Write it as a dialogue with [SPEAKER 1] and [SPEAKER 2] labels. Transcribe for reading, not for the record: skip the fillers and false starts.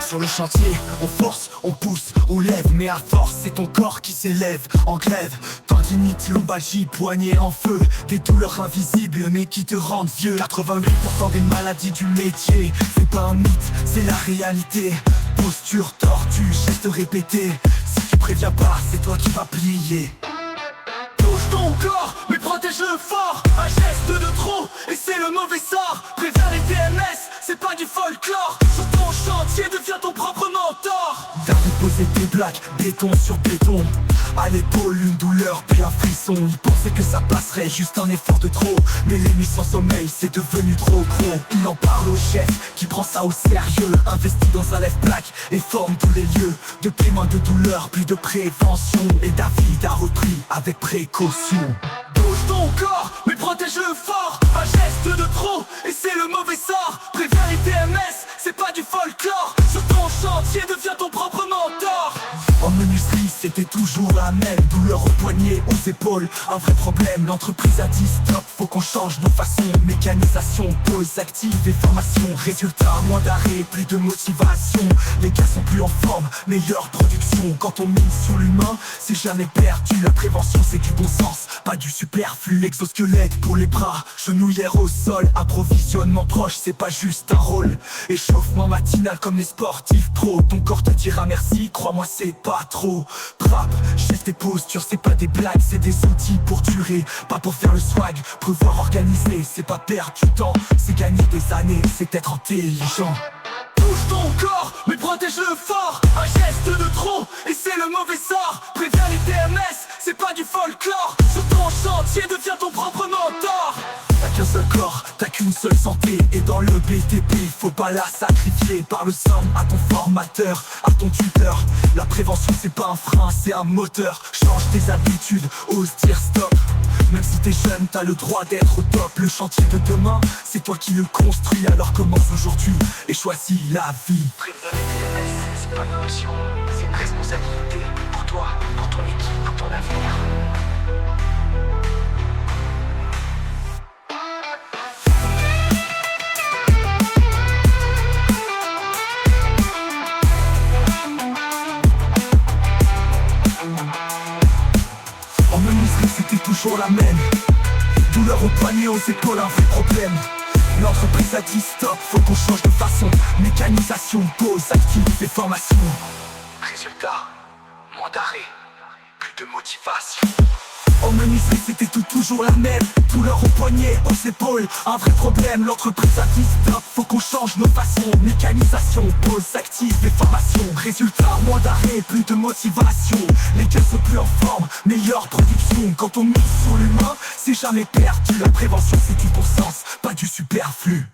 [SPEAKER 1] Sur le chantier, on force, on pousse, on lève. Mais à force, c'est ton corps qui s'élève en grève. Tendinite, lombalgie, poignet en feu. Des douleurs invisibles mais qui te rendent vieux. 88% des maladies du métier, c'est pas un mythe, c'est la réalité. Posture tordue, gestes répétés. Si tu préviens pas, c'est toi qui vas plier. Touche ton corps, mais protège-le fort. Un geste de trop, et c'est le mauvais sort. Préviens les TMS, c'est pas du folklore. Sur ton chantier, deviens ton propre mentor. T'as déposé tes plaques, béton sur béton. À l'épaule, une douleur puis un frisson. Il pensait que ça passerait, juste un effort de trop. Mais les nuits sans sommeil, c'est devenu trop gros. Il en parle au chef, qui prend ça au sérieux. Investi dans un lève-plaque et forme tous les lieux. Depuis moins de douleur, plus de prévention. Et David a repris avec précaution. Touche ton corps, mais protège-le fort. Un geste de trop, et c'est le mauvais sort. Préviens les TMS, c'est pas du folklore. Sur ton chantier, deviens ton propre mentor. En menuiserie, c'était toujours la même. Douleur au poignet, aux épaules, un vrai problème. L'entreprise a dit stop, faut qu'on change nos façons. Mécanisation, pause active et formation. Résultat, moins d'arrêt, plus de motivation. Les gars sont plus en forme, meilleure production. Quand on mise sur l'humain, c'est jamais perdu. La prévention, c'est du bon sens, pas du superflu. Exosquelette pour les bras, genouillère au sol. Approvisionnement proche, c'est pas juste un rôle. Échauffement matinal comme les sportifs pro. Ton corps te dira merci, crois-moi c'est pas trop. Frappe, geste et posture, c'est pas des blagues, c'est des outils pour durer, pas pour faire le swag. Prévoir organiser, c'est pas perdre du temps, c'est gagner des années, c'est être intelligent. Touche ton corps, mais protège-le fort. Un geste de trop, et c'est le mauvais sort. Préviens les TMS, c'est pas du folklore. Sur ton chantier, deviens ton propre mentor. T'as qu'un seul corps, t'as qu'une seule santé. Et dans le BTP, faut pas la sacrifier. Parle somme à ton formateur, à ton tuteur. La prévention c'est pas un frein, c'est un moteur. Change tes habitudes, ose dire stop. Même si t'es jeune, t'as le droit d'être au top. Le chantier de demain, c'est toi qui le construis. Alors commence aujourd'hui et choisis la vie.
[SPEAKER 2] Prévenir les TMS, c'est pas une option, c'est une responsabilité. Pour toi, pour ton équipe, pour ton avenir.
[SPEAKER 1] En menuiserie c'était toujours la même. Douleur au poignet, aux épaules, un vrai problème. L'entreprise a dit stop, faut qu'on change de façon. Mécanisation, pause active et formation.
[SPEAKER 2] Résultat, moins d'arrêt, plus de motivation.
[SPEAKER 1] En menuiserie c'était toujours la même. Douleur au poignet, aux épaules, un vrai problème. L'entreprise a dit stop, faut qu'on change nos façons. Mécanisation, pause active et formation. Résultat, moins d'arrêt, plus de motivation. Les gars sont plus en forme, meilleure production. Quand on mise sur l'humain, c'est jamais perdu. La prévention c'est du bon sens, pas du superflu.